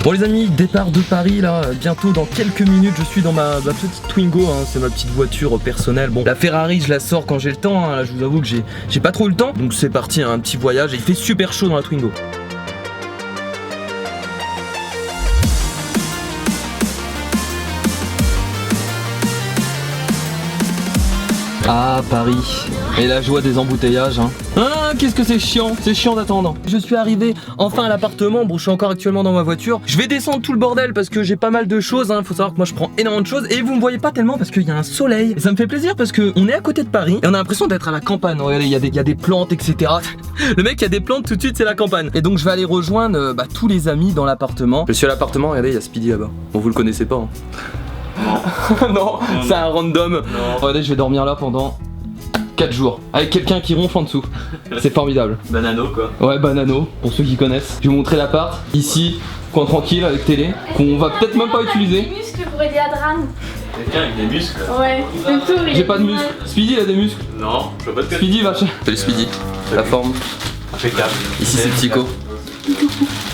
Bon les amis, départ de Paris là, bientôt dans quelques minutes. Je suis dans ma petite Twingo, hein, c'est ma petite voiture personnelle. Bon, la Ferrari je la sors quand j'ai le temps, hein. Là je vous avoue que j'ai pas trop le temps. Donc c'est parti, hein, un petit voyage et il fait super chaud dans la Twingo. Ah Paris, et la joie des embouteillages hein. Ah qu'est-ce que c'est chiant d'attendre. Je suis arrivé enfin à l'appartement, bon je suis encore actuellement dans ma voiture. Je vais descendre tout le bordel parce que j'ai pas mal de choses hein. Faut savoir que moi je prends énormément de choses et vous me voyez pas tellement parce qu'il y a un soleil. Et ça me fait plaisir parce que on est à côté de Paris et on a l'impression d'être à la campagne. Regardez, il y a des plantes etc. Le mec il y a des plantes tout de suite c'est la campagne. Et donc je vais aller rejoindre tous les amis dans l'appartement. Je suis à l'appartement, regardez il y a Speedy là-bas. Bon vous le connaissez pas hein. Non, c'est un random. Regardez, je vais dormir là pendant 4 jours avec quelqu'un qui ronfle en dessous. C'est formidable. Banano quoi. Ouais, Banano, pour ceux qui connaissent. Je vais vous montrer l'appart. Ici, coin tranquille avec télé, qu'on va peut-être même pas utiliser. Des muscles pour aider Adran. Quelqu'un avec des muscles. Ouais, le tour il J'ai pas de muscles. Speedy il a des muscles. Non, je vois pas de cas. Speedy va chez. Salut Speedy. La forme. Impeccable. Ici c'est Psycho.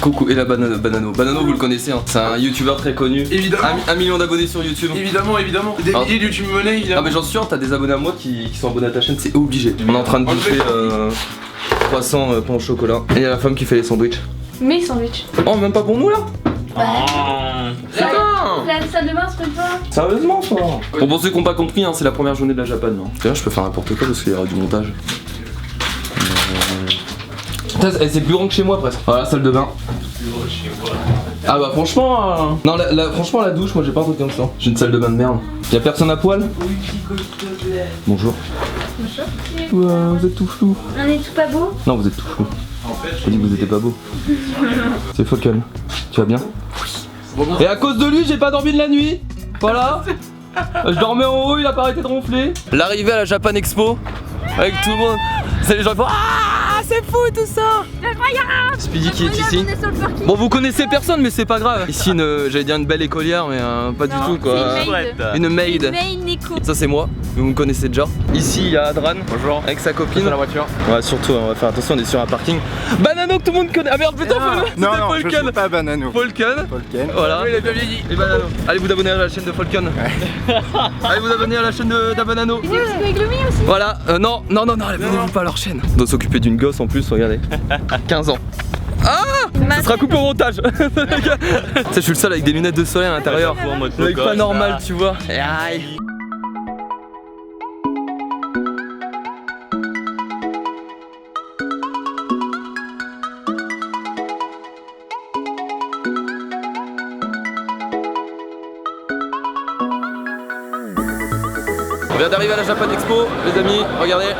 Coucou, et la Banano. Banano vous le connaissez hein. C'est un youtubeur très connu. Évidemment. 1 million d'abonnés sur YouTube. Évidemment. Des milliers de YouTube Money, Ah évidemment. mais j'en suis sûr, t'as des abonnés à moi qui sont abonnés à ta chaîne, c'est obligé. On est en train de bouffer croissant pain au chocolat. Et il y a la femme qui fait les sandwichs. Mes sandwichs. Oh même pas pour nous là. La salle de bain se fait pas. Sérieusement ça. Bon pour ceux qui n'ont pas compris hein, c'est la première journée de la Japan non. D'ailleurs je peux faire n'importe quoi parce qu'il y aura du montage. C'est plus grand que chez moi presque. Voilà, salle de bain. Ah bah franchement, non franchement la douche, moi j'ai pas un truc comme ça. J'ai une salle de bain de merde. Y'a personne à poil? Bonjour. Bonjour. Ouais, vous êtes tout flou. On est tout pas beau. Non vous êtes tout flou. J'ai dit que vous étiez pas beau. C'est Falcon. Tu vas bien? Et à cause de lui j'ai pas dormi de la nuit. Voilà. Je dormais en haut, il a pas arrêté de ronfler. L'arrivée à la Japan Expo avec tout le monde. C'est les gens qui font ah c'est fou tout ça. Speedy qui est ici. Bon vous connaissez personne mais c'est pas grave. Ici j'allais dire une belle écolière mais pas du tout quoi. Une maid. Ça c'est moi, vous me connaissez déjà. Ici il y a Adran. Bonjour. Avec sa copine. Dans la voiture. Ouais surtout on va faire attention, on est sur un parking. Banano que tout le monde connaît. Ah merde putain Non, Falcon. je suis pas Banano. Falcon. Voilà. Il a bien vieilli. Et Banano. Allez vous abonner à la chaîne de Falcon. Allez vous abonner à la chaîne de Banano. Il est avec le mien aussi. Voilà, non, abonnez-vous pas à leur chaîne. On doit s'occuper d'une gosse en plus, regardez. 15 ans. Ah, ça sera coupé au montage. Tu sais, je suis le seul avec des lunettes de soleil à l'intérieur. Le mec pas normal, tu vois. Aïe. On vient d'arriver à la Japan Expo, les amis, regardez.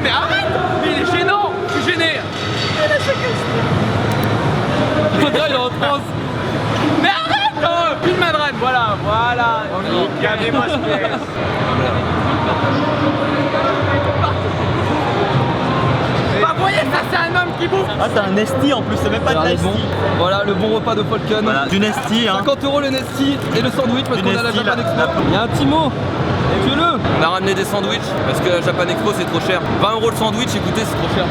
Mais arrête! Mais il est gênant! Je suis gêné! Faudra il est en transe! Mais arrête! Filme Adran! Voilà! Regardez-moi ce qu'il est! Bah voyez ça c'est un homme qui bouffe! Ah t'as un Nesti en plus, c'est même pas de Nesti. Voilà le bon repas de Falcon. Voilà, du Nesti hein. 50 € le Nesti et le sandwich parce qu'on a la Japan Expo. Il y a un petit mot! Tuez-le. On a ramené des sandwichs parce que la Japan Expo c'est trop cher. 20 € le sandwich, écoutez, c'est trop cher.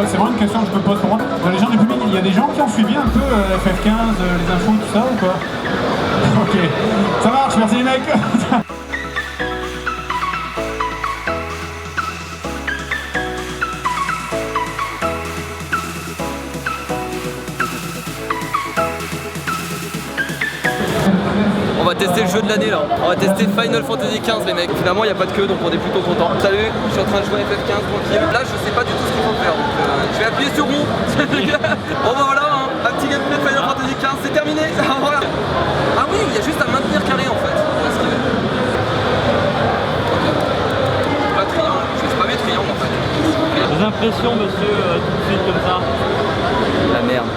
C'est vraiment une question que je me pose pour moi. Dans les gens du public, il y a des gens qui ont suivi un peu FF15, les infos, tout ça ou quoi? Ok, ça marche, merci les mecs. On va tester le jeu de l'année là. On va tester Final Fantasy XV les mecs. Finalement il n'y a pas de queue donc on est plutôt content. Salut, je suis en train de jouer à FF15 tranquille. Là je sais pas du tout ce qu'il faut faire donc je vais appuyer sur rond. Bon bah voilà, hein. Un petit gameplay de Final Fantasy XV, c'est terminé. Voilà. Ah oui, il y a juste à maintenir carré en fait. Pas triangle, je sais pas mes triangles en fait. Des impressions monsieur, tout de suite comme ça. La merde.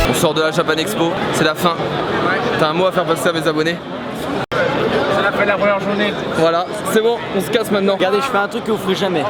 On sort de la Japan Expo, c'est la fin. T'as un mot à faire passer à mes abonnés? C'est la fin de la première journée. Voilà, c'est bon, on se casse maintenant. Regardez, je fais un truc que vous ferez jamais.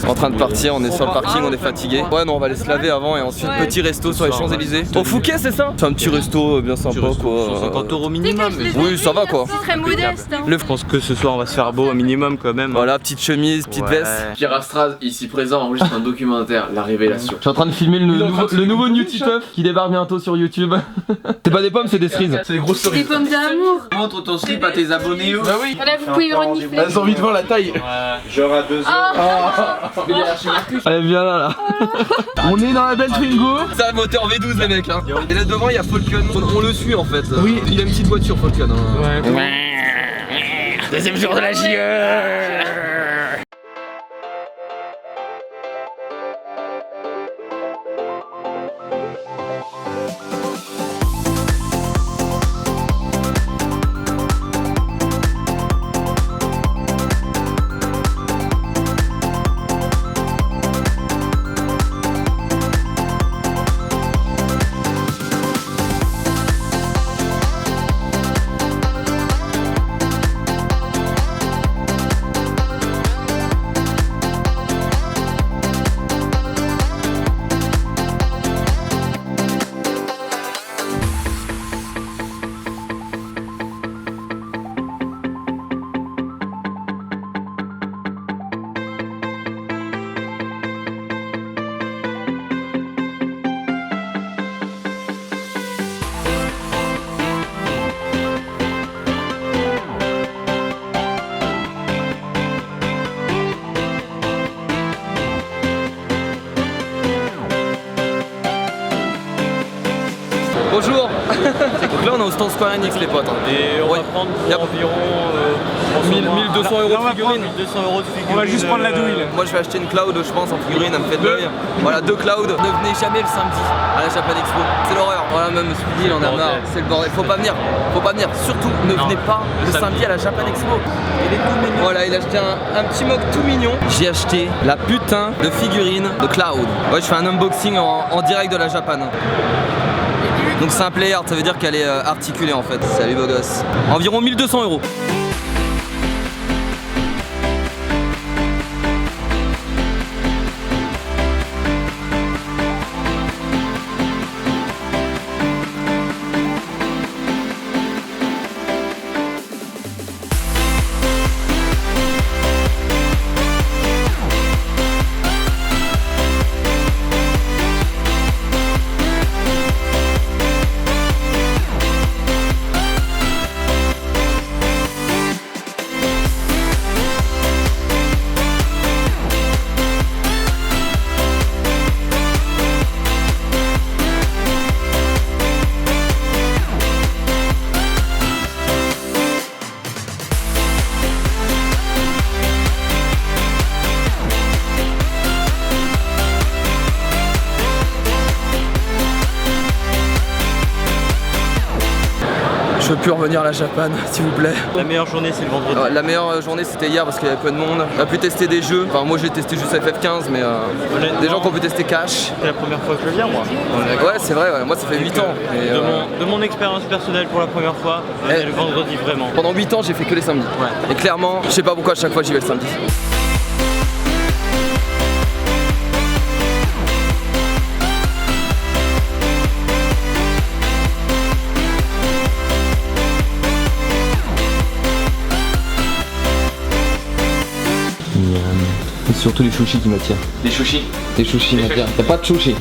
En train de partir, on est sur le parking, on est fatigué. Ouais non, on va aller se laver avant et ensuite petit resto sur les Champs-Élysées. Au Fouquet, c'est ça? C'est un petit resto bien sympa quoi. 50 € minimum. Oui, ça va quoi. C'est très modeste. Hein. Je pense que ce soir on va se faire beau un minimum quand même. Voilà, petite chemise, petite veste. Pierre Astraz, ici présent, enregistre un documentaire, La Révélation. Je suis en train de filmer le nouveau New Titeuf qui débarque bientôt sur YouTube. C'est pas des pommes, c'est des cerises. C'est des grosses Des cerises. pommes d'amour. Montre ton slip à tes abonnés. Bah oui. Voilà, vous pouvez renifler. Elles ont envie de voir la taille. Genre à 2 Allez, viens là. On est dans la belle Twingo. C'est un moteur V12 les mecs hein. Et là devant il y a Falcon. On le suit en fait. Oui. Il a une petite voiture Falcon. Hein. Ouais. Deuxième jour de la JE. Bonjour. Donc là on est au stand Square Enix les potes. Et on va prendre environ 1200 € de figurines. 1200 € de figurines. On va juste prendre la douille là. Moi je vais acheter une Cloud je pense en figurine, elle me fait de l'œil. Voilà 2 Cloud. Ne venez jamais le samedi à la Japan Expo. C'est l'horreur. Voilà même ce dit il en a marre. C'est le bordel. Faut pas venir. Faut pas venir. Surtout ne venez pas le samedi à la Japan Expo. Il est tout mignon. Voilà il a acheté un petit mock tout mignon. J'ai acheté la putain de figurine de Cloud. Ouais je fais un unboxing en direct de la Japan. Donc c'est un play art, ça veut dire qu'elle est articulée en fait. Salut beau gosse. Environ 1200 €. plus revenir à la Japan, s'il vous plaît. La meilleure journée c'est le vendredi. La meilleure journée c'était hier parce qu'il y avait peu de monde. On a pu tester des jeux. Enfin moi j'ai testé juste FF15 mais des gens qui ont pu tester Cash. C'est la première fois que je viens moi. Ouais c'est vrai, ouais. Moi ça fait 8 ans. Et, De mon expérience personnelle pour la première fois, c'est le vendredi vraiment. pendant 8 ans j'ai fait que les samedis. Ouais. Et clairement, je sais pas pourquoi à chaque fois j'y vais le samedi. C'est surtout les sushis qui m'attirent. Des sushis. Les sushis m'attirent. T'as pas de sushis.